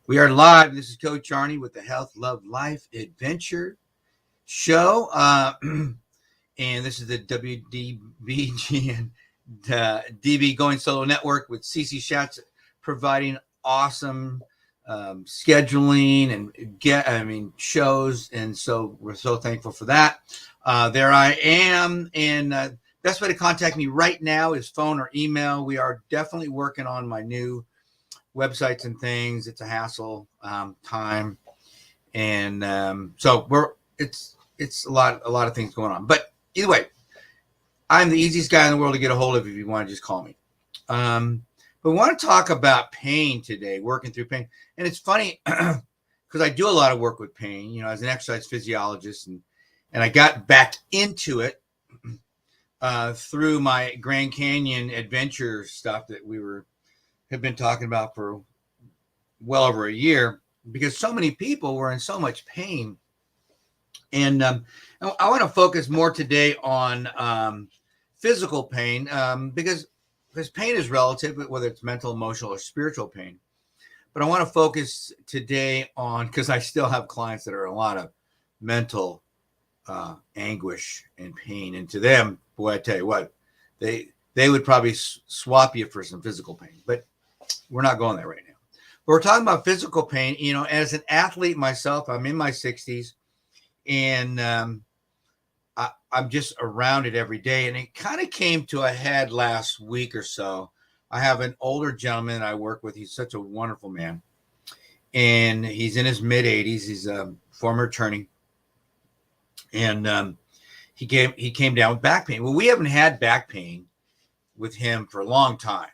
We are live. This is Coach Arnie with the Health, Love, Life Adventure Show. And this is the WGSN-DB Going Solo Network with CC Schatz providing awesome scheduling and shows. And so we're so thankful for that. There I am. And best way to contact me right now is phone or email. We are definitely working on my new websites and things. It's a hassle, time, and so it's a lot of things going on. But either way, I'm the easiest guy in the world to get a hold of if you want to just call me. But we want to talk about pain today, working through pain. And it's funny because I do a lot of work with pain, as an exercise physiologist, and I got back into it through my Grand Canyon adventure stuff that we have been talking about for well over a year, because so many people were in so much pain. And I want to focus more today on physical pain, because pain is relative, whether it's mental, emotional, or spiritual pain. But I want to focus today on, because I still have clients that are in a lot of mental anguish and pain. And to them, boy, I tell you what, they would probably swap you for some physical pain. But we're not going there right now. But we're talking about physical pain. As an athlete myself, I'm in my 60s, and I'm just around it every day. And it kind of came to a head last week or so. I have an older gentleman I work with. He's such a wonderful man, and he's in his mid-80s. He's a former attorney, and he came down with back pain. Well, we haven't had back pain with him for a long time.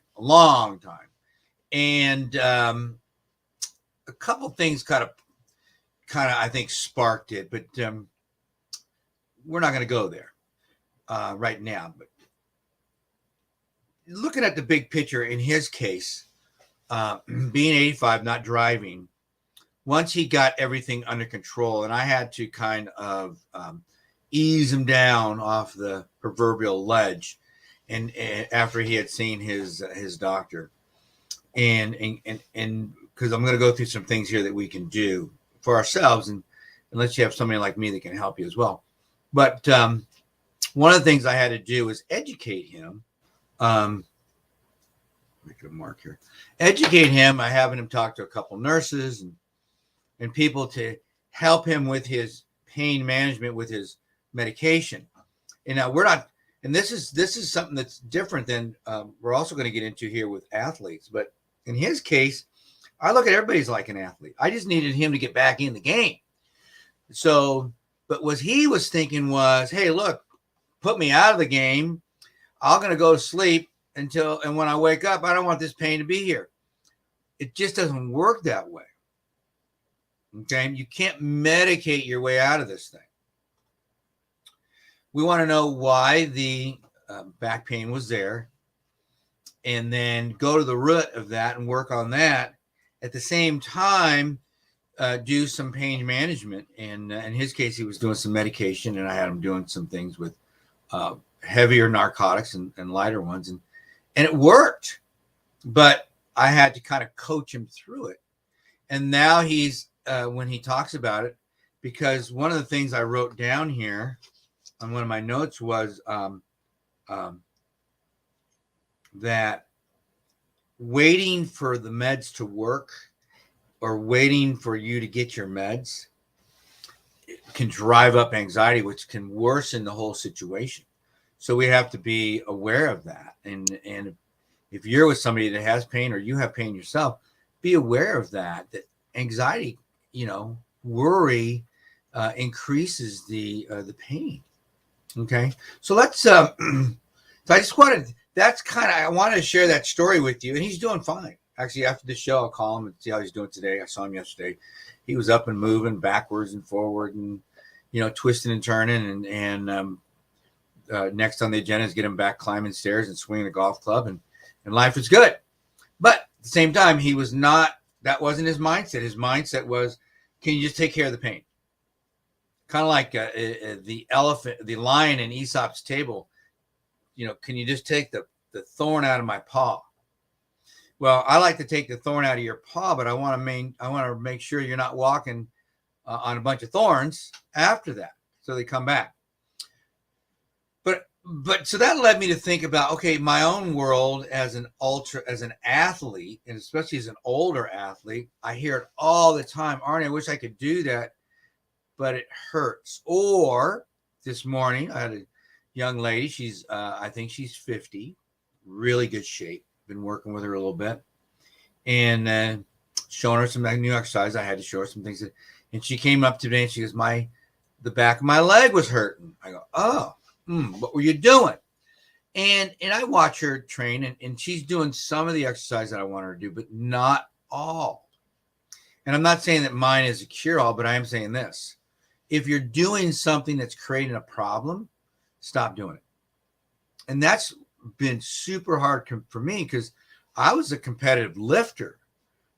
And a couple things kind of I think sparked it, but we're not going to go there right now. But looking at the big picture, in his case, being 85, not driving, once he got everything under control, and I had to kind of ease him down off the proverbial ledge, and after he had seen his doctor. And because I'm going to go through some things here that we can do for ourselves, and unless you have somebody like me that can help you as well. But one of the things I had to do was educate him. Make a mark here. Educate him by having him talk to a couple nurses and people to help him with his pain management, with his medication. And now we're not. And this is something that's different than we're also going to get into here with athletes. But in his case, I look at everybody's like an athlete. I just needed him to get back in the game. So, but what he was thinking was, hey, look, put me out of the game. I'm going to go to sleep and when I wake up, I don't want this pain to be here. It just doesn't work that way. Okay. You can't medicate your way out of this thing. We want to know why the back pain was there, and then go to the root of that and work on that. At the same time, do some pain management. And in his case, he was doing some medication, and I had him doing some things with heavier narcotics and lighter ones. And it worked, but I had to kind of coach him through it. And now he's, when he talks about it, because one of the things I wrote down here on one of my notes was that waiting for the meds to work, or waiting for you to get your meds, can drive up anxiety, which can worsen the whole situation. So we have to be aware of that. And if you're with somebody that has pain, or you have pain yourself, be aware of that anxiety, worry increases the pain. Okay. So let's, so I just wanted, I wanted to share that story with you, and he's doing fine. Actually, after the show, I'll call him and see how he's doing today. I saw him yesterday. He was up and moving backwards and forward, and, twisting and turning. And next on the agenda is get him back climbing stairs and swinging a golf club, and life was good. But at the same time, that wasn't his mindset. His mindset was, can you just take care of the pain? Kind of like the lion in Aesop's table. Can you just take the thorn out of my paw? Well, I like to take the thorn out of your paw, but I want to make sure you're not walking on a bunch of thorns after that, so they come back. But so that led me to think about, okay, my own world as an athlete, and especially as an older athlete, I hear it all the time. Arnie, I wish I could do that, but it hurts. Or this morning, I had a young lady. She's, I think she's 50, really good shape. Been working with her a little bit, and showing her some new exercise. I had to show her some things, and she came up to me and she goes, the back of my leg was hurting. I go, oh. What were you doing? And I watch her train, and she's doing some of the exercise that I want her to do, but not all. And I'm not saying that mine is a cure-all, but I am saying this. If you're doing something that's creating a problem, stop doing it. And that's been super hard for me because I was a competitive lifter.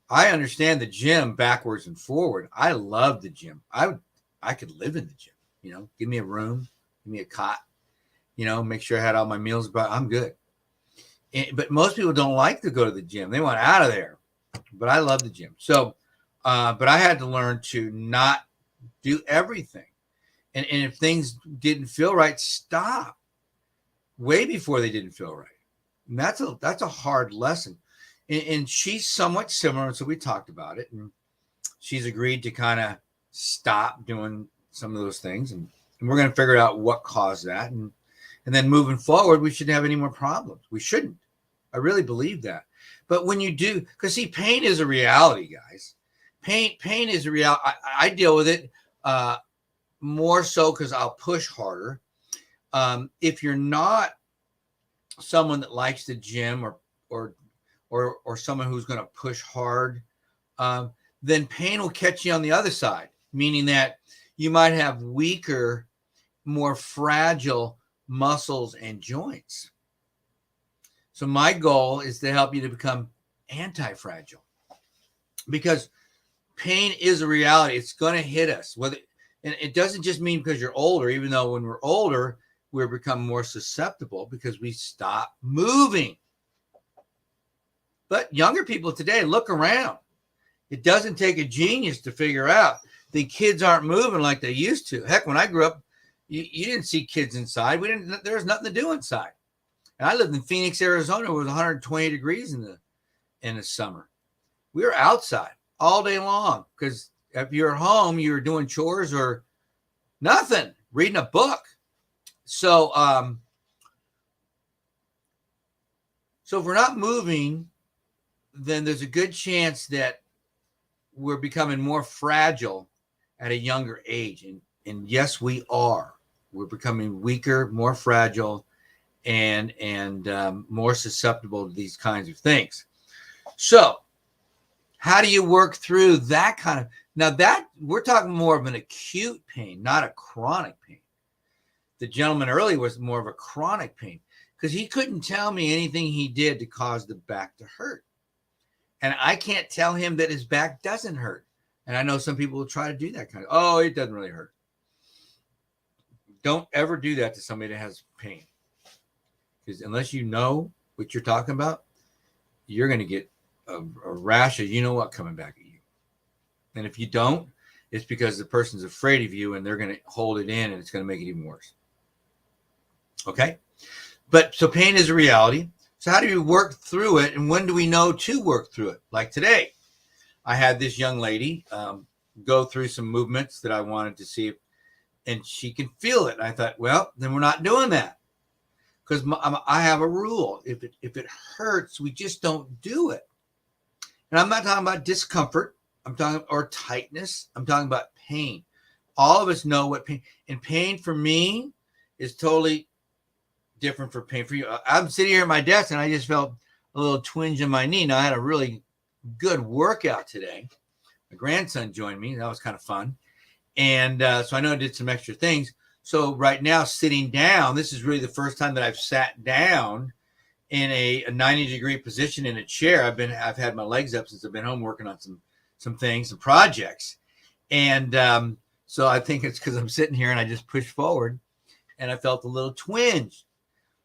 I understand the gym backwards and forward. I love the gym. I could live in the gym. Give me a room, give me a cot. Make sure I had all my meals, but I'm good. But most people don't like to go to the gym. They want out of there. But I love the gym. So, but I had to learn to not do everything. And if things didn't feel right, stop way before they didn't feel right. And that's a hard lesson. And she's somewhat similar. And so we talked about it. And she's agreed to kind of stop doing some of those things. And we're going to figure out what caused that. And then moving forward, we shouldn't have any more problems. We shouldn't. I really believe that. But when you do, because see, pain is a reality, guys. Pain is a reality. I deal with it more so because I'll push harder. If you're not someone that likes the gym or someone who's going to push hard, then pain will catch you on the other side, meaning that you might have weaker, more fragile muscles and joints. So my goal is to help you to become anti-fragile, because pain is a reality. It's going to hit us. And it doesn't just mean because you're older, even though when we're older, we become more susceptible because we stop moving. But younger people today, look around. It doesn't take a genius to figure out the kids aren't moving like they used to. Heck, when I grew up, you didn't see kids inside. There was nothing to do inside. And I lived in Phoenix, Arizona. It was 120 degrees in the summer. We were outside all day long because if you're at home, you were doing chores or nothing, reading a book. So if we're not moving, then there's a good chance that we're becoming more fragile at a younger age. And yes, we are. We're becoming weaker, more fragile, and more susceptible to these kinds of things. So how do you work through that kind of, now that we're talking more of an acute pain, not a chronic pain. The gentleman earlier was more of a chronic pain because he couldn't tell me anything he did to cause the back to hurt. And I can't tell him that his back doesn't hurt. And I know some people will try to do that kind of, oh, it doesn't really hurt. Don't ever do that to somebody that has pain. Because unless you know what you're talking about, you're going to get a rash of you know what coming back at you. And if you don't, it's because the person's afraid of you and they're going to hold it in and it's going to make it even worse. Okay? But so pain is a reality. So how do you work through it? And when do we know to work through it? Like today, I had this young lady go through some movements that I wanted to see and she can feel it. And I thought, well, then we're not doing that. Because I have a rule. If it hurts, we just don't do it. And I'm not talking about discomfort. I'm talking or tightness. I'm talking about pain. All of us know what pain. And pain for me is totally different from pain for you. I'm sitting here at my desk and I just felt a little twinge in my knee. Now I had a really good workout today. My grandson joined me. That was kind of fun. And so I know I did some extra things. So right now, sitting down, this is really the first time that I've sat down in a 90-degree position in a chair. I've had my legs up since I've been home working on some things, some projects. And so I think it's because I'm sitting here and I just pushed forward and I felt a little twinge.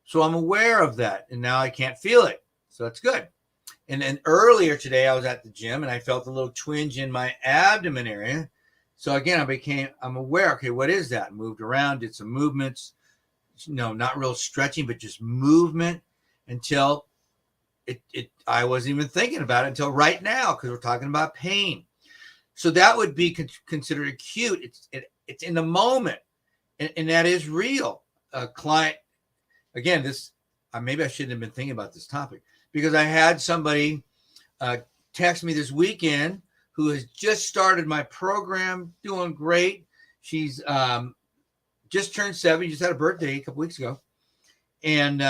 So I'm aware of that. And now I can't feel it. So that's good. And then earlier today, I was at the gym and I felt a little twinge in my abdomen area. So again, I'm aware, okay, what is that? Moved around, did some movements, not real stretching, but just movement until I wasn't even thinking about it until right now, because we're talking about pain. So that would be considered acute. It's in the moment, and that is real. A client, again, maybe I shouldn't have been thinking about this topic, because I had somebody text me this weekend who has just started my program, doing great. She's just turned 7, just had a birthday a couple weeks ago, and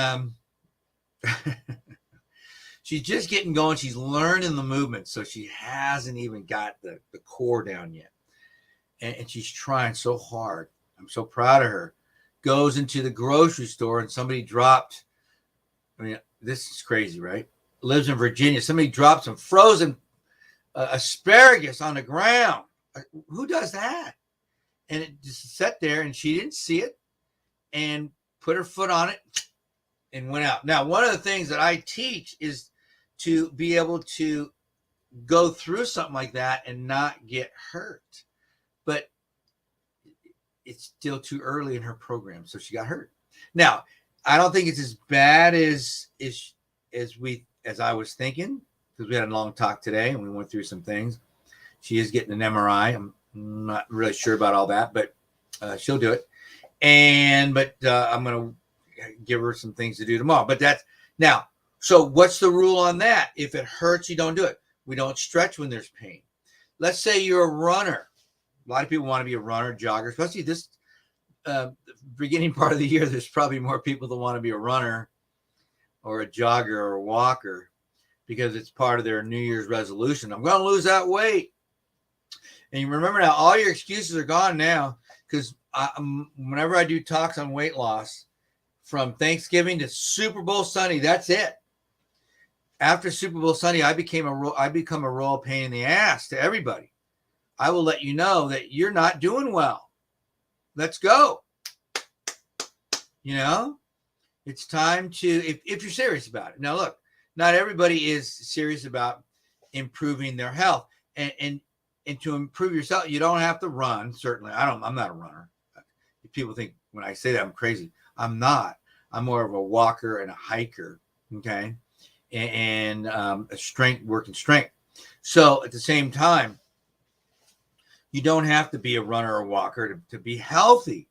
she's just getting going. She's learning the movement, so she hasn't even got the core down yet, and she's trying so hard. I'm so proud of her. Goes into the grocery store, and somebody dropped, this is crazy, right? Lives in Virginia. Somebody dropped some frozen asparagus on the ground. Who does that? And it just sat there, and she didn't see it, and put her foot on it and went out. Now, one of the things that I teach is to be able to go through something like that and not get hurt. But it's still too early in her program, so she got hurt. Now, I don't think it's as bad as I was thinking, because we had a long talk today and we went through some things. She is getting an MRI. I'm not really sure about all that, but she'll do it. But I'm going to give her some things to do tomorrow. But that's now. So what's the rule on that? If it hurts, you don't do it. We don't stretch when there's pain. Let's say you're a runner. A lot of people want to be a runner, jogger, especially this beginning part of the year. There's probably more people that want to be a runner or a jogger or a walker, because it's part of their New Year's resolution. I'm going to lose that weight. And you remember now, all your excuses are gone now, because whenever I do talks on weight loss, from Thanksgiving to Super Bowl Sunday, that's it. After Super Bowl Sunday, I become a royal pain in the ass to everybody. I will let you know that you're not doing well. Let's go. It's time to, if you're serious about it. Now, look, not everybody is serious about improving their health. And to improve yourself, you don't have to run. Certainly, I'm not a runner. If people think when I say that I'm crazy, I'm not. I'm more of a walker and a hiker. Okay. And a working strength. So at the same time, you don't have to be a runner or walker to be healthy,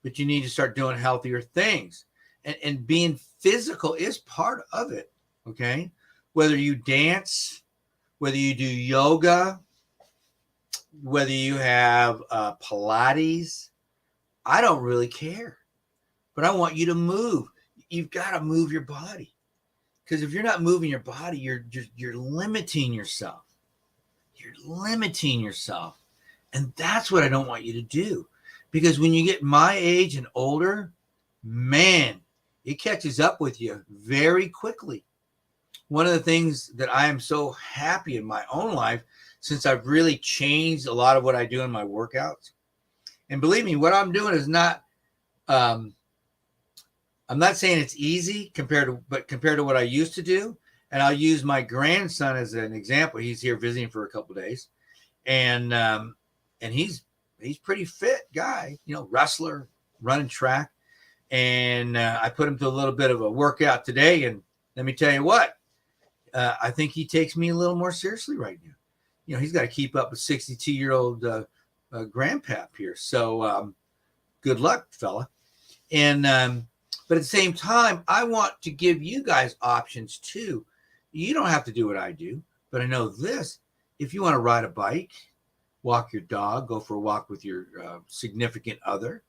but you need to start doing healthier things. And being physical is part of it. Okay. Whether you dance, whether you do yoga, whether you have Pilates, I don't really care, but I want you to move. You've got to move your body, because if you're not moving your body, you're limiting yourself. You're limiting yourself. And that's what I don't want you to do, because when you get my age and older, man, it catches up with you very quickly. One of the things that I am so happy in my own life, since I've really changed a lot of what I do in my workouts, and believe me, what I'm doing is not, I'm not saying it's easy compared to what I used to do. And I'll use my grandson as an example. He's here visiting for a couple of days, and he's pretty fit guy, wrestler, running track. And I put him to a little bit of a workout today. And let me tell you what, I think he takes me a little more seriously right now. He's got to keep up with 62-year-old grandpap here. So good luck, fella. And but at the same time, I want to give you guys options too. You don't have to do what I do, but I know this: if you want to ride a bike, walk your dog, go for a walk with your significant other.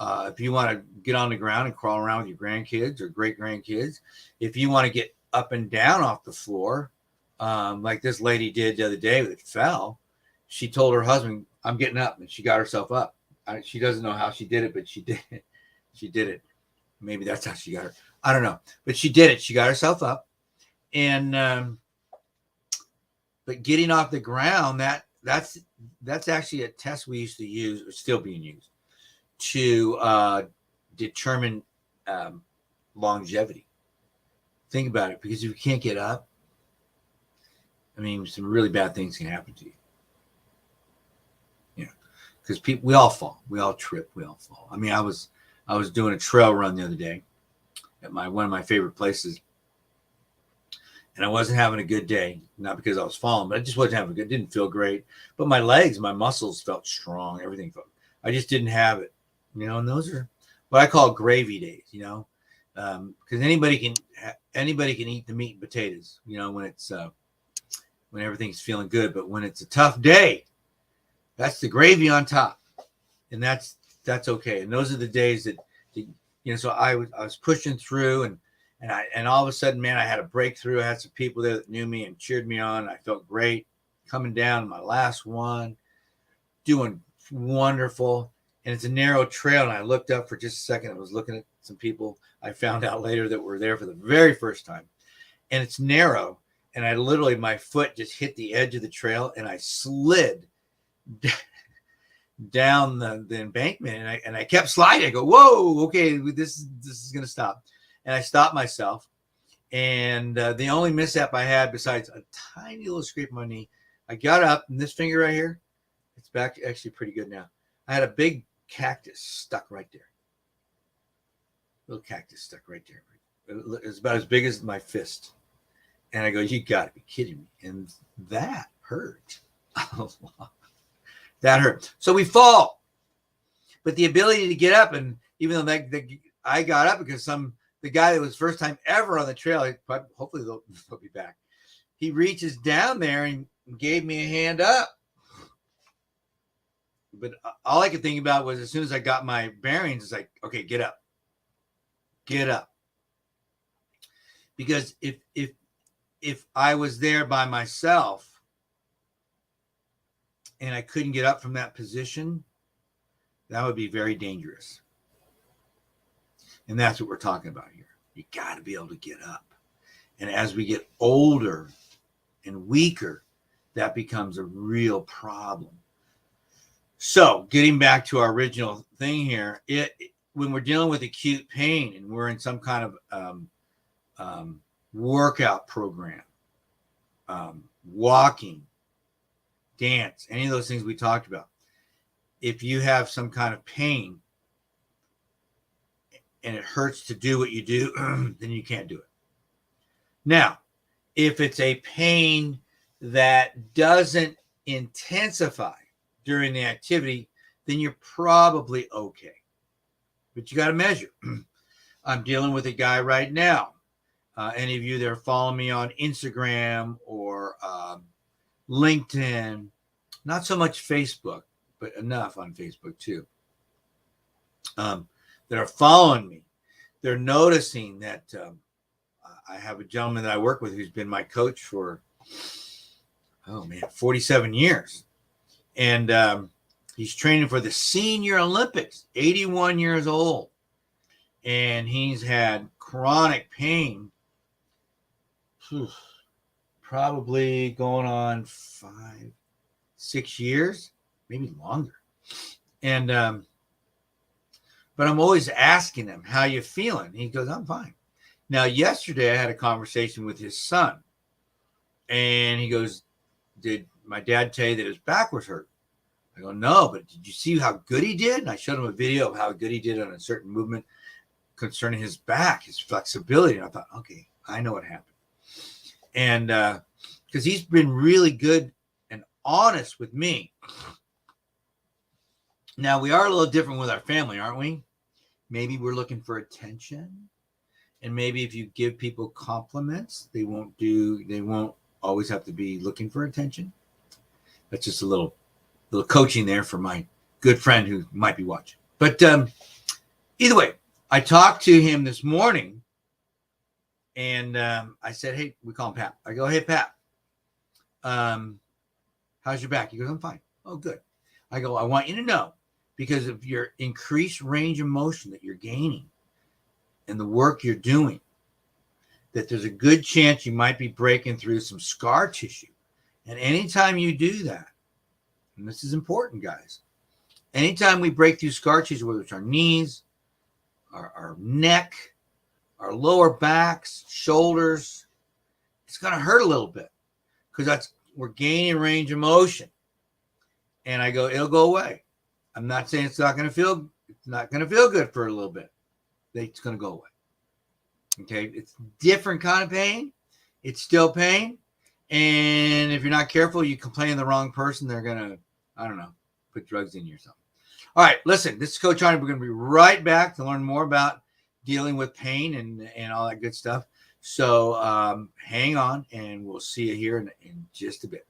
If you want to get on the ground and crawl around with your grandkids or great grandkids, if you want to get up and down off the floor, like this lady did the other day that fell, she told her husband, "I'm getting up," and she got herself up. She doesn't know how she did it, but she did it. She did it. Maybe that's how she got her. I don't know, but she did it. She got herself up, and but getting off the ground, that's actually a test we used to use, or still being used, to determine longevity. Think about it, because if you can't get up, I mean, some really bad things can happen to you. Yeah, because we all fall, we all trip, we all fall. I mean, I was doing a trail run the other day at one of my favorite places, and I wasn't having a good day. Not because I was falling, but I just wasn't having a good. Didn't feel great. But my legs, my muscles felt strong. Everything felt. I just didn't have it, And those are what I call gravy days, because anybody can eat the meat and potatoes, when it's when everything's feeling good. But when it's a tough day, that's the gravy on top, and that's okay. And those are the days that, So I was pushing through, and all of a sudden, man, I had a breakthrough. I had some people there that knew me and cheered me on. I felt great coming down my last one, doing wonderful. And it's a narrow trail. And I looked up for just a second. I was looking at some people I found out later that were there for the very first time. And it's narrow. And I literally, my foot just hit the edge of the trail and I slid down the embankment. And I kept sliding. I go, whoa, okay, this is going to stop. And I stopped myself. And the only mishap I had, besides a tiny little scrape on my knee, I got up, and this finger right here, it's back actually pretty good now. I had a big cactus stuck right there. Little cactus stuck right there. It's about as big as my fist. And I go, you got to be kidding me. And that hurt. That hurt. So we fall. But the ability to get up, and even though I got up because the guy that was first time ever on the trail, hopefully they'll be back. He reaches down there and gave me a hand up. But all I could think about was, as soon as I got my bearings, it's like, okay, get up. Get up. Because if I was there by myself and I couldn't get up from that position, that would be very dangerous. And that's what we're talking about here. You got to be able to get up. And as we get older and weaker, that becomes a real problem. So getting back to our original thing here, when we're dealing with acute pain and we're in some kind of workout program, walking, dance, any of those things we talked about, if you have some kind of pain and it hurts to do what you do, then you can't do it. Now, if it's a pain that doesn't intensify during the activity, then you're probably okay. But you got to measure. I'm dealing with a guy right now. Any of you that are following me on Instagram or LinkedIn, not so much Facebook, but enough on Facebook too, that are following me, they're noticing that I have a gentleman that I work with who's been my coach for, 47 years. And he's training for the Senior Olympics, 81 years old. And he's had chronic pain, probably going on 5-6 years, maybe longer. And but I'm always asking him, how you feeling? He goes, I'm fine. Now, yesterday I had a conversation with his son, and he goes, did my dad tell you that his back was hurt? I go, no, but did you see how good he did? And I showed him a video of how good he did on a certain movement concerning his back, his flexibility. And I thought, okay, I know what happened. And because he's been really good and honest with me. Now, we are a little different with our family, aren't we? Maybe we're looking for attention. And maybe if you give people compliments, they won't always have to be looking for attention. That's just a little coaching there for my good friend who might be watching. But either way, I talked to him this morning, and I said, hey, we call him Pat. I go, hey, Pat, how's your back? He goes, I'm fine. Oh, good. I go, I want you to know, because of your increased range of motion that you're gaining and the work you're doing, that there's a good chance you might be breaking through some scar tissue. And anytime you do that, and this is important, guys, anytime we break through scar tissue, whether it's our knees, our neck, our lower backs, shoulders, it's going to hurt a little bit. because we're gaining range of motion. And I go, it'll go away. I'm not saying it's not going to feel good for a little bit. It's going to go away. Okay, it's different kind of pain. It's still pain. And if you're not careful, you complain to the wrong person, they're going to, I don't know, put drugs in you or something. All right, listen, this is Coach Arnie. We're going to be right back to learn more about dealing with pain and all that good stuff. So hang on, and we'll see you here in just a bit.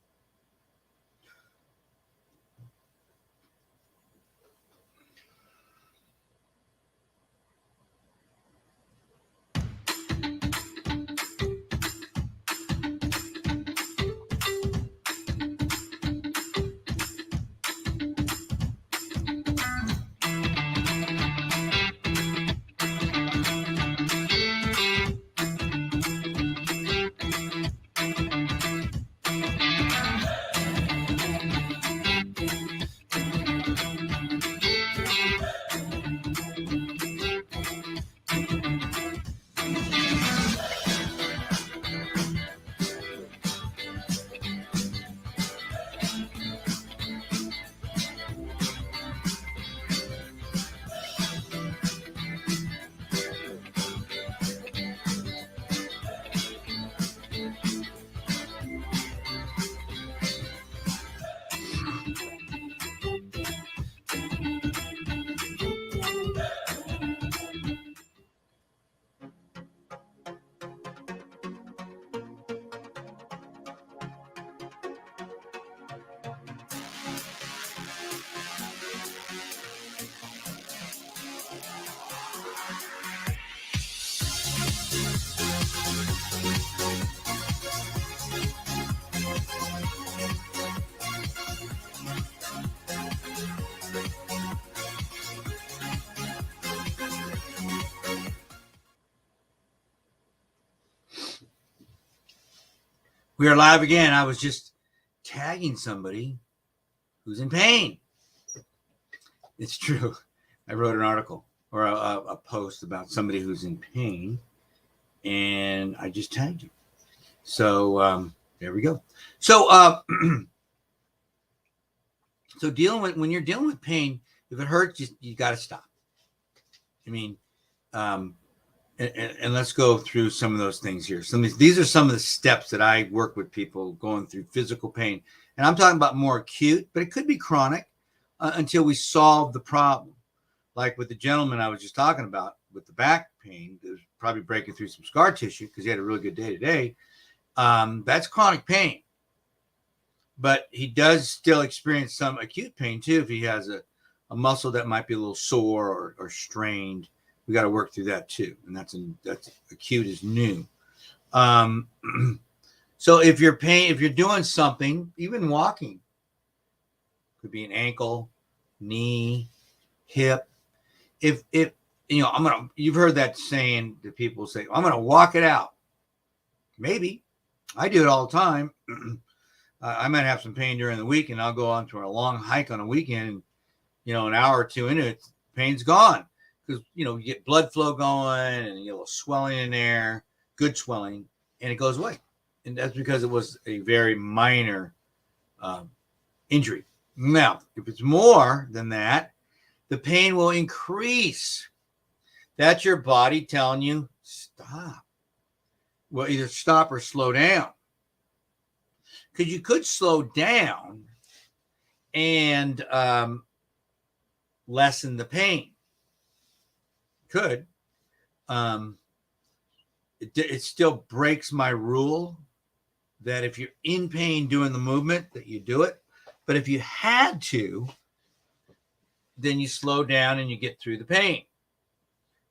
We are live again. I was just tagging somebody who's in pain. It's true. I wrote an article or a post about somebody who's in pain, and I just tagged you. So there we go. So so when you're dealing with pain, if it hurts, you got to stop. I mean, and let's go through some of those things here. These are some of the steps that I work with people going through physical pain. And I'm talking about more acute, but it could be chronic until we solve the problem. Like with the gentleman I was just talking about with the back pain, that was probably breaking through some scar tissue because he had a really good day today. That's chronic pain. But he does still experience some acute pain too if he has a muscle that might be a little sore or strained. We got to work through that too, and that's acute is new. So if you're doing something, even walking, could be an ankle, knee, hip. If you've heard that saying that people say, I'm gonna walk it out. Maybe I do it all the time. I might have some pain during the week, and I'll go on to a long hike on a weekend, and an hour or two into it, pain's gone. Because, you get blood flow going and you get a little swelling in there, good swelling, and it goes away. And that's because it was a very minor injury. Now, if it's more than that, the pain will increase. That's your body telling you, stop. Well, either stop or slow down. Because you could slow down and lessen the pain. Could. It still breaks my rule that if you're in pain doing the movement, that you do it. But if you had to, then you slow down and you get through the pain.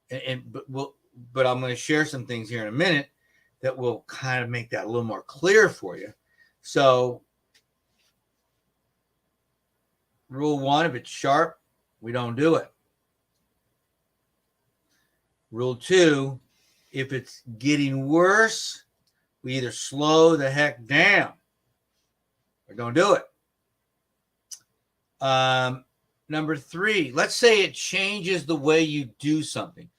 But I'm going to share some things here in a minute that will kind of make that a little more clear for you. So, rule 1, if it's sharp, we don't do it. Rule 2, if it's getting worse, we either slow the heck down or don't do it. Number 3, let's say it changes the way you do something.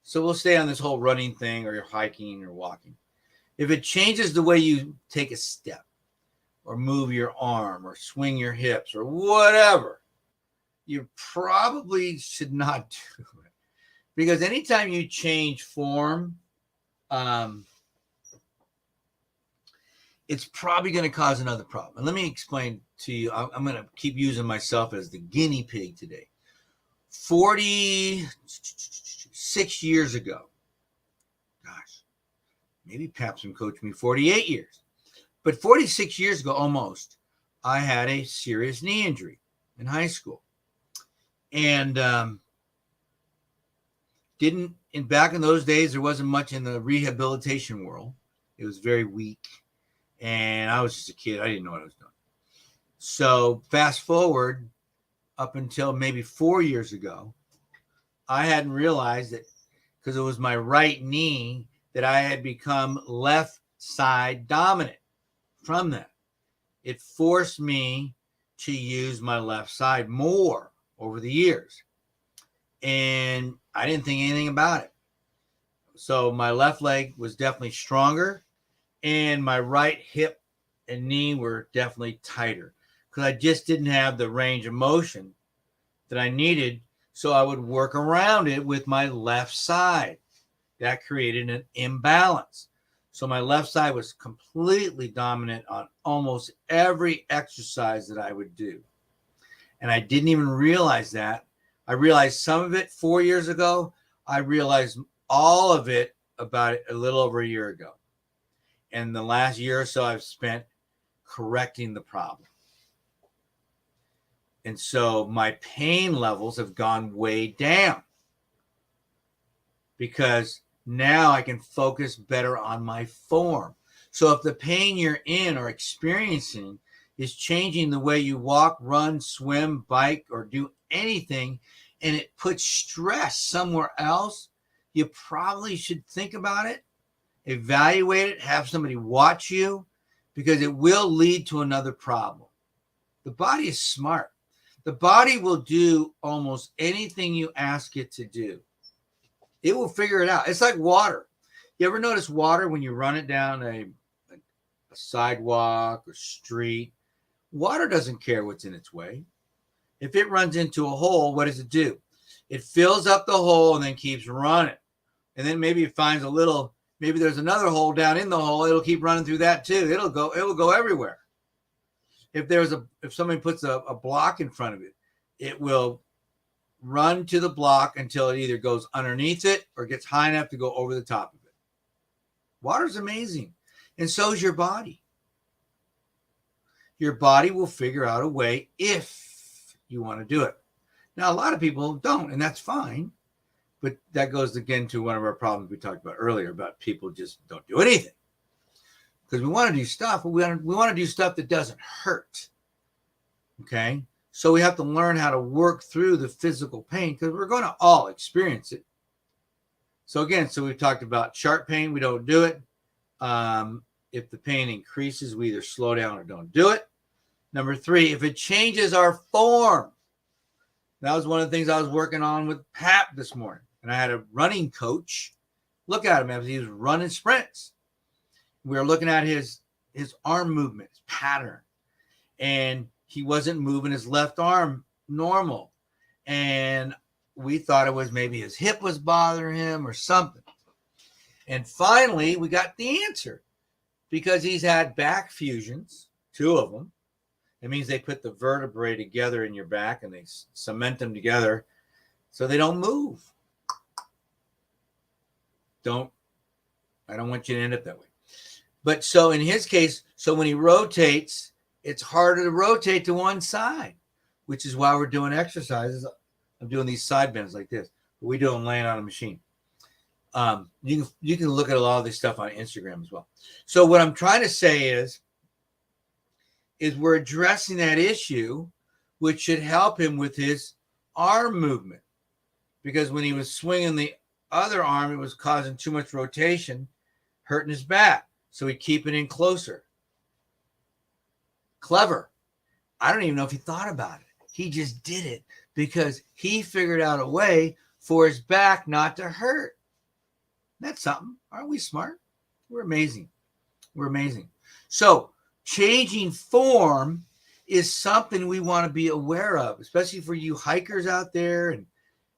So we'll stay on this whole running thing or you're hiking or walking. If it changes the way you take a step, or move your arm or swing your hips or whatever, you probably should not do it. Because anytime you change form, it's probably going to cause another problem. And let me explain to you. I'm going to keep using myself as the guinea pig today. 46 years ago, gosh, maybe Papson coached me 48 years. But 46 years ago, almost, I had a serious knee injury in high school. And back in those days, there wasn't much in the rehabilitation world. It was very weak. And I was just a kid. I didn't know what I was doing. So fast forward up until maybe 4 years ago, I hadn't realized that because it was my right knee that I had become left side dominant from that. It forced me to use my left side more over the years. And I didn't think anything about it. So my left leg was definitely stronger, and my right hip and knee were definitely tighter because I just didn't have the range of motion that I needed. So I would work around it with my left side. That created an imbalance. So my left side was completely dominant on almost every exercise that I would do. And I didn't even realize that. I realized some of it 4 years ago. I realized all of it about a little over a year ago. And the last year or so I've spent correcting the problem. And so my pain levels have gone way down because now I can focus better on my form. So if the pain you're in or experiencing is changing the way you walk, run, swim, bike, or do anything, and it puts stress somewhere else, you probably should think about it, evaluate it, have somebody watch you, because it will lead to another problem. The body is smart. The body will do almost anything you ask it to do. It will figure it out. It's like water. You ever notice water when you run it down a sidewalk or street? Water doesn't care what's in its way. If it runs into a hole, what does it do? It fills up the hole and then keeps running. And then maybe it finds maybe there's another hole down in the hole. It'll keep running through that too. It will go everywhere. If somebody puts a block in front of it, it will run to the block until it either goes underneath it or gets high enough to go over the top of it. Water's amazing. And so is your body. Your body will figure out a way if you want to do it. Now, a lot of people don't, and that's fine. But that goes again to one of our problems we talked about earlier about people just don't do anything. Because we want to do stuff, but we want to do stuff that doesn't hurt. Okay? So we have to learn how to work through the physical pain because we're going to all experience it. So again, we've talked about sharp pain. We don't do it. If the pain increases, we either slow down or don't do it. Number 3, if it changes our form. That was one of the things I was working on with Pap this morning. And I had a running coach look at him as he was running sprints. We were looking at his arm movement, his pattern. And he wasn't moving his left arm normal. And we thought it was maybe his hip was bothering him or something. And finally, we got the answer. Because he's had back fusions, 2 of them. It means they put the vertebrae together in your back and they cement them together so they don't move. I don't want you to end up that way. But so in his case, so when he rotates, it's harder to rotate to one side, which is why we're doing exercises. I'm doing these side bends like this. But we do them laying on a machine. You can look at a lot of this stuff on Instagram as well. So what I'm trying to say is we're addressing that issue, which should help him with his arm movement. Because when he was swinging the other arm, it was causing too much rotation, hurting his back. So he'd keep it in closer. Clever. I don't even know if he thought about it. He just did it because he figured out a way for his back not to hurt. That's something. Aren't we smart? We're amazing. We're amazing. So changing form is something we want to be aware of, especially for you hikers out there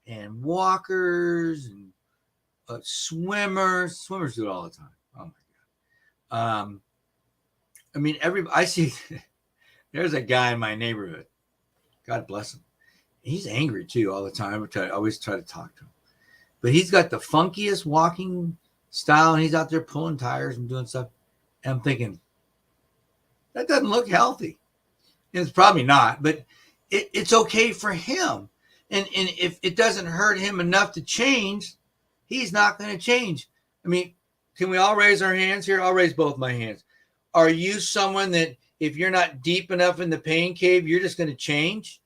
and walkers and swimmers. Swimmers do it all the time. Oh my God. I mean, I see there's a guy in my neighborhood. God bless him. He's angry too all the time. I always try to talk to him. But he's got the funkiest walking style, and he's out there pulling tires and doing stuff. And I'm thinking, that doesn't look healthy. And it's probably not, but it's okay for him. And if it doesn't hurt him enough to change, he's not going to change. I mean, can we all raise our hands here? I'll raise both my hands. Are you someone that if you're not deep enough in the pain cave, you're just going to change?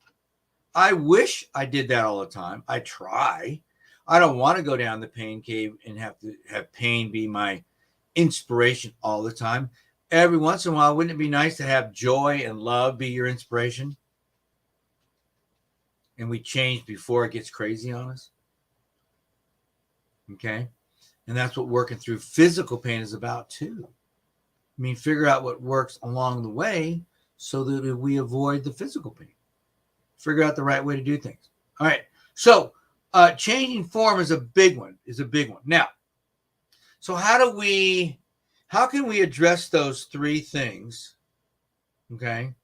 I wish I did that all the time. I try. I don't want to go down the pain cave and have to have pain be my inspiration all the time. Every once in a while, wouldn't it be nice to have joy and love be your inspiration? And we change before it gets crazy on us. Okay? And that's what working through physical pain is about too. I mean, figure out what works along the way so that we avoid the physical pain. Figure out the right way to do things. All right. So changing form is a big one. Now, so how can we address those three things, okay,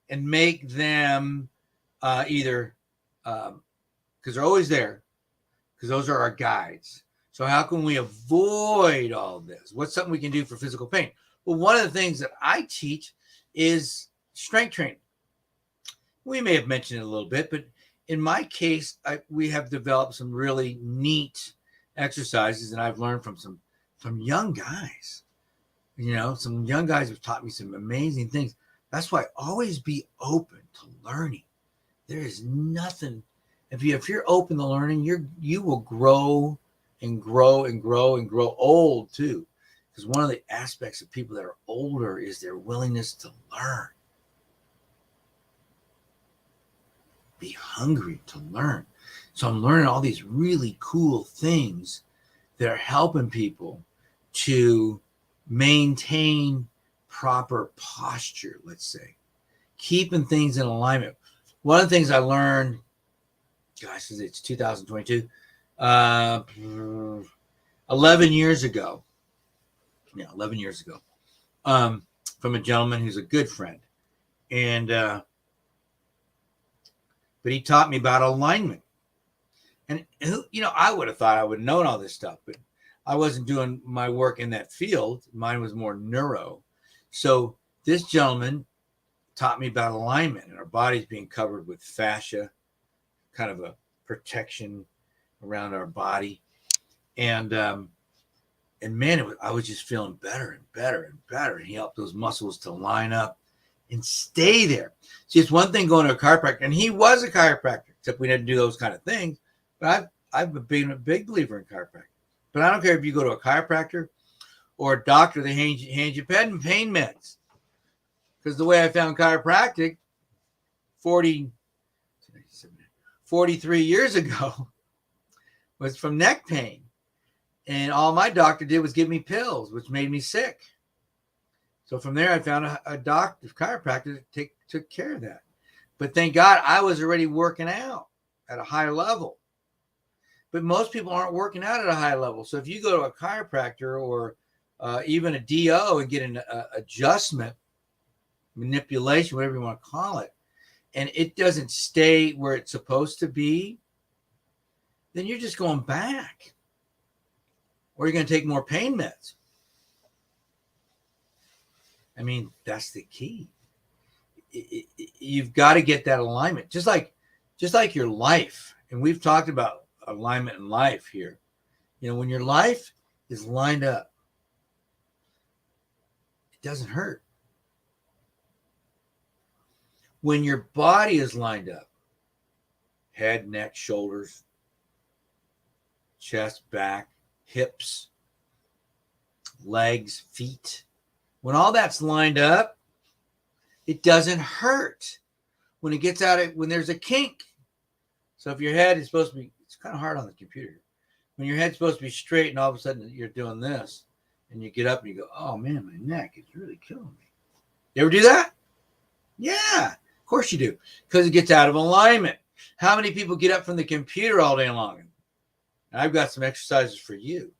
and make them either, because they're always there, because those are our guides. So how can we avoid all this? What's something we can do for physical pain? Well, one of the things that I teach is strength training. We may have mentioned it a little bit, but in my case, we have developed some really neat exercises, and I've learned from young guys. You know, some young guys have taught me some amazing things. That's why always be open to learning. There is nothing. If you're open to learning, you will grow and grow and grow and grow old too. Because one of the aspects of people that are older is their willingness to learn. Be hungry to learn. So I'm learning all these really cool things that are helping people to maintain proper posture, let's say, keeping things in alignment. One of the things I learned, gosh, it's 2022, 11 years ago. Yeah, 11 years ago, from a gentleman who's a good friend. And, but he taught me about alignment. And, you know, I would have thought I would have known all this stuff, but I wasn't doing my work in that field. Mine was more neuro. So this gentleman taught me about alignment and our bodies being covered with fascia, kind of a protection around our body. And man, I was just feeling better and better and better. And he helped those muscles to line up and stay there. See, it's one thing going to a chiropractor, and he was a chiropractor, except we didn't do those kind of things. But I've been a big believer in chiropractic. But I don't care if you go to a chiropractor or a doctor, they hand you pain meds. Because the way I found chiropractic 43 years ago was from neck pain. And all my doctor did was give me pills, which made me sick. So from there, I found a doctor, chiropractor, that took care of that. But thank God I was already working out at a high level. But most people aren't working out at a high level. So if you go to a chiropractor or even a DO and get an adjustment, manipulation, whatever you want to call it, and it doesn't stay where it's supposed to be, then you're just going back. Or you're going to take more pain meds. I mean, that's the key. You've got to get that alignment. Just like your life. And we've talked about alignment in life here. You know, when your life is lined up, it doesn't hurt. When your body is lined up, head, neck, shoulders, chest, back, hips, legs, feet. When all that's lined up, it doesn't hurt. When it gets out, when there's a kink. So if your head is supposed to be, it's kind of hard on the computer. When your head's supposed to be straight and all of a sudden you're doing this and you get up and you go, oh man, my neck is really killing me. You ever do that? Yeah, of course you do, because it gets out of alignment. How many people get up from the computer all day long? And I've got some exercises for you.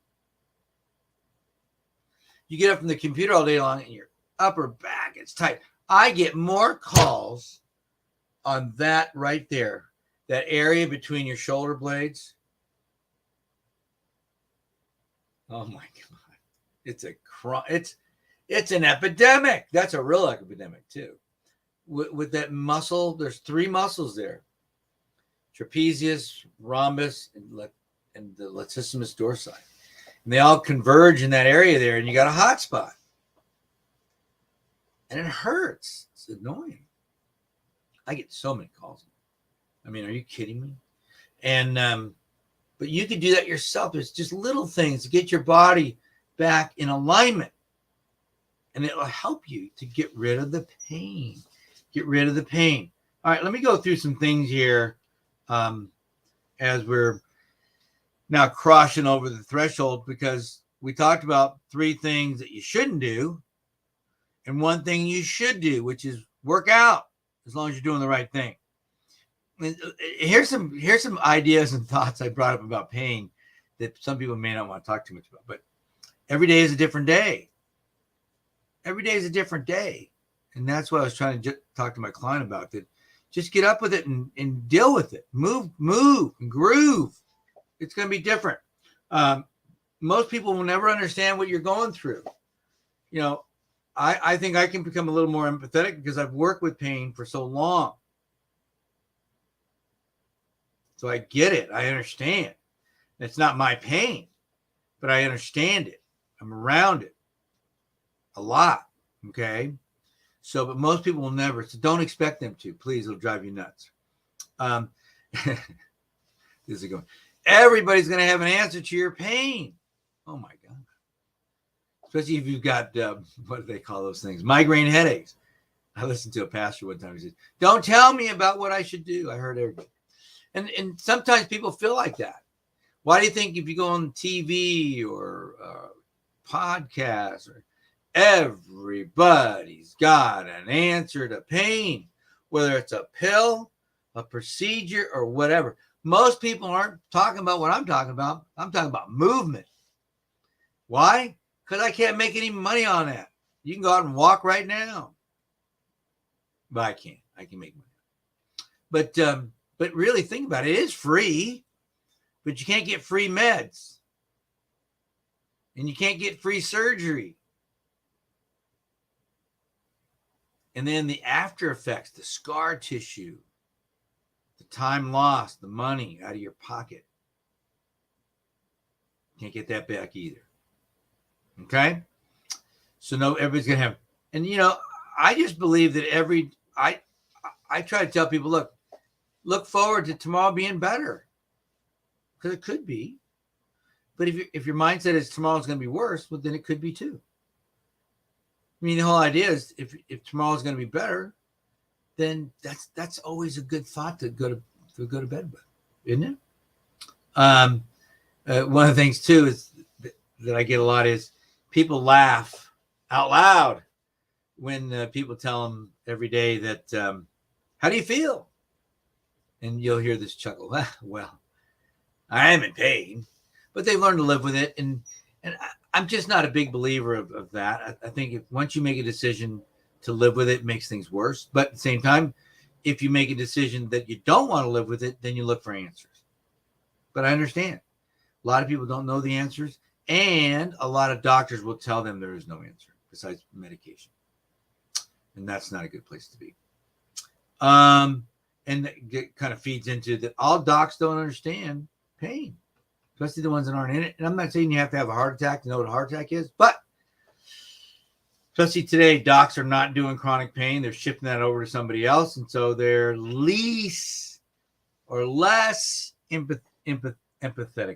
You get up from the computer all day long and your upper back is tight. I get more calls on that right there, that area between your shoulder blades. Oh my God. It's an epidemic. That's a real epidemic too. With that muscle, there's 3 muscles there: trapezius, rhombus, and the latissimus dorsi. And they all converge in that area there, and you got a hot spot. And it hurts. It's annoying. I get so many calls. I mean, are you kidding me? And but you can do that yourself. It's just little things to get your body back in alignment. And it will help you to get rid of the pain. Get rid of the pain. All right, let me go through some things here as we're now crossing over the threshold, because we talked about 3 things that you shouldn't do and 1 thing you should do, which is work out, as long as you're doing the right thing. Here's some ideas and thoughts I brought up about pain that some people may not want to talk too much about, but every day is a different day. Every day is a different day. And that's what I was trying to talk to my client about, that just get up with it and deal with it. Move and groove. It's going to be different. Most people will never understand what you're going through. You know, I think I can become a little more empathetic because I've worked with pain for so long. So I get it. I understand. It's not my pain, but I understand it. I'm around it a lot. Okay. So, but most people will never. So don't expect them to. Please, it'll drive you nuts. This is going. Everybody's going to have an answer to your pain. Oh my God. Especially if you've got, what do they call those things? Migraine headaches. I listened to a pastor one time. He said, don't tell me about what I should do. I heard everybody. And sometimes people feel like that. Why do you think if you go on TV or podcasts, or everybody's got an answer to pain, whether it's a pill, a procedure, or whatever? Most people aren't talking about what I'm talking about. I'm talking about movement. Why? Because I can't make any money on that. You can go out and walk right now. But I can't. I can make money. But really think about it. It is free, but you can't get free meds. And you can't get free surgery. And then the after effects, the scar tissue, the time lost, the money out of your pocket. Can't get that back either. Okay? So no, everybody's going to have, and you know, I just believe that I try to tell people, look forward to tomorrow being better, because it could be. But if your mindset is tomorrow's going to be worse, well, then it could be too. I mean, the whole idea is if tomorrow's going to be better, then that's always a good thought to go to bed with, isn't it? One of the things too is that I get a lot is people laugh out loud when people tell them every day that, how do you feel? And you'll hear this chuckle. Well, I am in pain, but they've learned to live with it. And I'm just not a big believer of that. I think once you make a decision to live with it, it makes things worse. But at the same time, if you make a decision that you don't want to live with it, then you look for answers. But I understand. A lot of people don't know the answers. And a lot of doctors will tell them there is no answer besides medication. And that's not a good place to be. And it kind of feeds into that all docs don't understand pain, especially the ones that aren't in it. And I'm not saying you have to have a heart attack to know what a heart attack is, but especially today, docs are not doing chronic pain. They're shifting that over to somebody else. And so they're less empathetic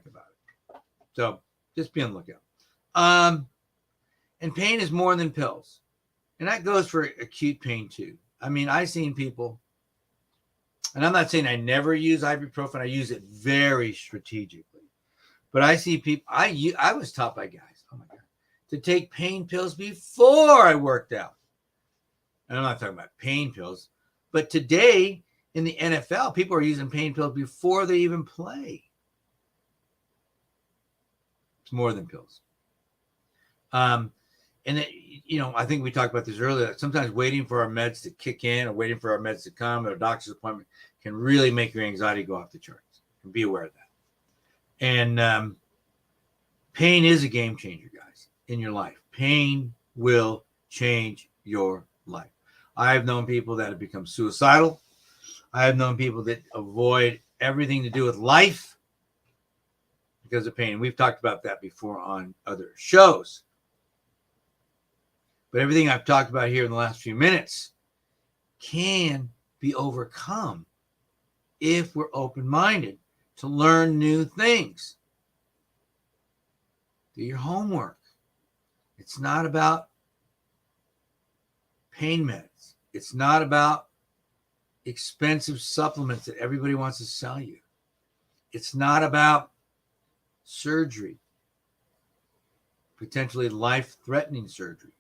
about it. So just be on the lookout. And pain is more than pills. And that goes for acute pain too. I mean, I've seen people, and I'm not saying I never use ibuprofen. I use it very strategically. But I see people, I was taught by guys, oh my God, to take pain pills before I worked out. and I'm not talking about pain pills, but today in the NFL, people are using pain pills before they even play. It's more than pills. And it, I think we talked about this earlier. Sometimes waiting for our meds to kick in or waiting for our meds to come or a doctor's appointment can really make your anxiety go off the charts. And be aware of that. And pain is a game changer, guys, in your life. Pain will change your life. I've known people that have become suicidal. I have known people that avoid everything to do with life because of pain. We've talked about that before on other shows. But everything I've talked about here in the last few minutes can be overcome if we're open-minded to learn new things. Do your homework. It's not about pain meds. It's not about expensive supplements that everybody wants to sell you. It's not about surgery, potentially life-threatening surgery.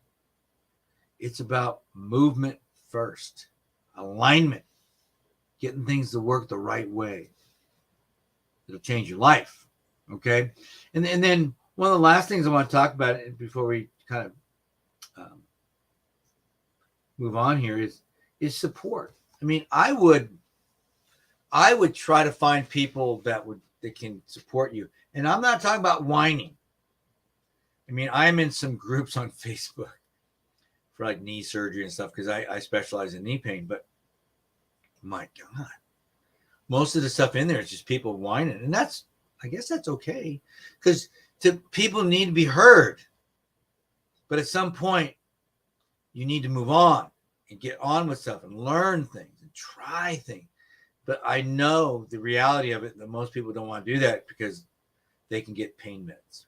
It's about movement first, alignment, getting things to work the right way. It'll change your life, okay? And then one of the last things I want to talk about before we kind of move on here is support. I mean, I would try to find people that can support you. And I'm not talking about whining. I mean, I'm in some groups on Facebook for like knee surgery and stuff because I specialize in knee pain. But my God, most of the stuff in there is just people whining. And I guess that's okay because people need to be heard. But at some point, you need to move on and get on with stuff and learn things and try things. But I know the reality of it that most people don't want to do that because they can get pain meds.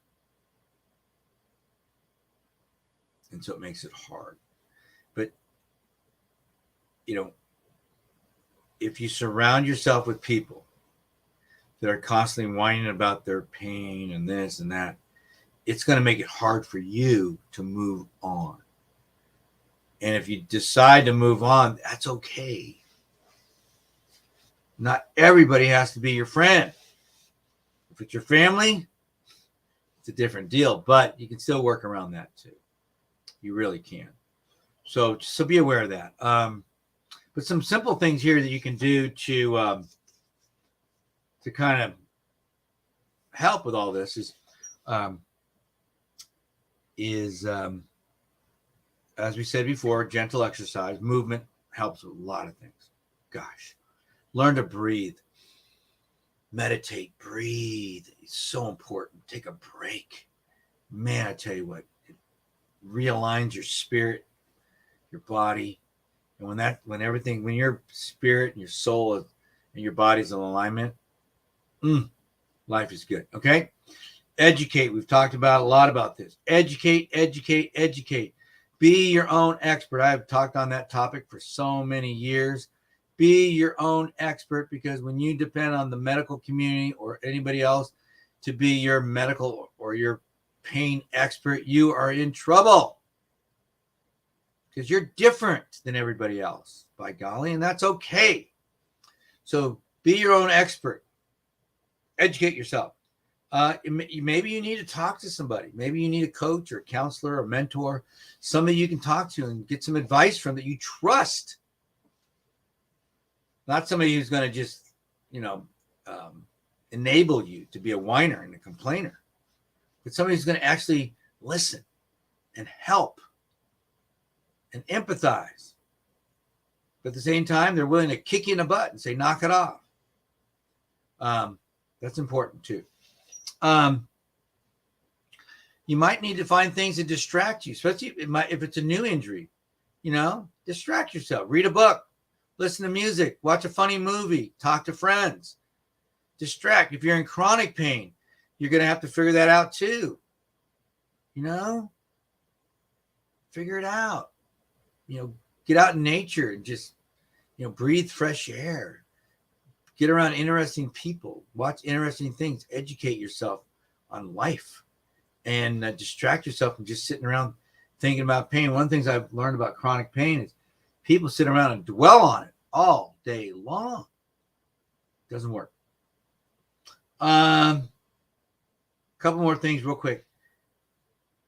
And so it makes it hard. But, if you surround yourself with people that are constantly whining about their pain and this and that, it's going to make it hard for you to move on. And if you decide to move on, that's okay. Not everybody has to be your friend. If it's your family, it's a different deal, but you can still work around that too. You really can. So be aware of that. But some simple things here that you can do to kind of help with all this is as we said before, gentle exercise, movement helps with a lot of things. Gosh, learn to breathe, meditate, breathe. It's so important. Take a break. Man, I tell you what, it realigns your spirit, your body. And when your spirit and your soul and your body's in alignment, life is good. Okay. Educate. We've talked about a lot about this. Educate. Be your own expert. I have talked on that topic for so many years. Be your own expert, because when you depend on the medical community or anybody else to be your medical or your pain expert, you are in trouble, because you're different than everybody else, by golly, and that's okay. So be your own expert. Educate yourself. Maybe you need to talk to somebody. Maybe you need a coach or a counselor or a mentor, somebody you can talk to and get some advice from that you trust. Not somebody who's going to just, enable you to be a whiner and a complainer, but somebody who's going to actually listen and help and empathize. But at the same time, they're willing to kick you in the butt and say, knock it off. That's important too. You might need to find things that distract you, especially if it's a new injury. Distract yourself. Read a book, listen to music, watch a funny movie, talk to friends. Distract. If you're in chronic pain, you're going to have to figure that out too. Figure it out. Get out in nature and just, breathe fresh air. Get around interesting people, watch interesting things, educate yourself on life, and distract yourself from just sitting around thinking about pain. One of the things I've learned about chronic pain is People sit around and dwell on it all day long. Doesn't work. Couple more things real quick.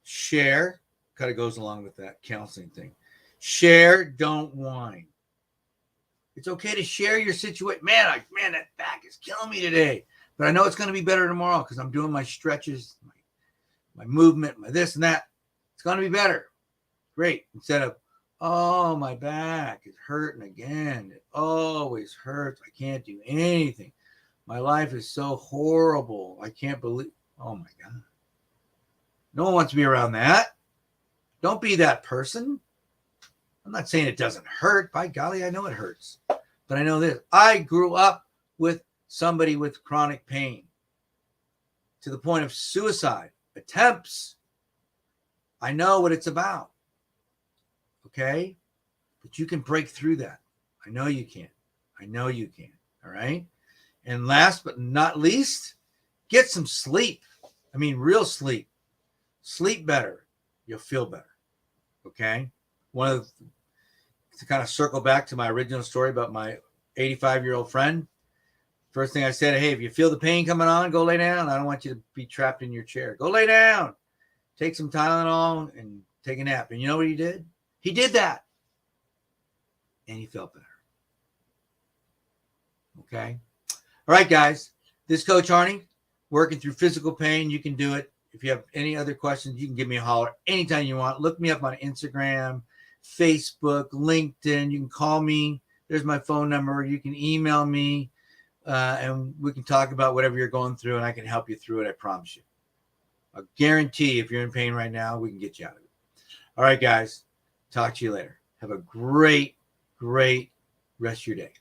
Share, kind of goes along with that counseling thing. Share, don't whine. It's okay to share your situation. Man, that back is killing me today. But I know it's going to be better tomorrow because I'm doing my stretches, my movement, my this and that. It's going to be better. Great. Instead of, oh, my back is hurting again. It always hurts. I can't do anything. My life is so horrible. I can't believe. Oh, my God. No one wants to be around that. Don't be that person. I'm not saying it doesn't hurt. By golly, I know it hurts. But I know this. I grew up with somebody with chronic pain to the point of suicide attempts. I know what it's about. Okay? But you can break through that. I know you can. I know you can. All right? And last but not least, get some sleep. I mean, real sleep. Sleep better. You'll feel better. Okay? To kind of circle back to my original story about my 85-year-old friend, first thing I said, hey, if you feel the pain coming on, go lay down. I don't want you to be trapped in your chair. Go lay down. Take some Tylenol and take a nap. And you know what he did? He did that. And he felt better. Okay? All right, guys. This is Coach Arnie, working through physical pain. You can do it. If you have any other questions, you can give me a holler anytime you want. Look me up on Instagram, Facebook, LinkedIn. You can call me. There's my phone number. You can email me, and we can talk about whatever you're going through, and I can help you through it. I promise you. I guarantee if you're in pain right now, we can get you out of it. All right, guys. Talk to you later. Have a great, great rest of your day.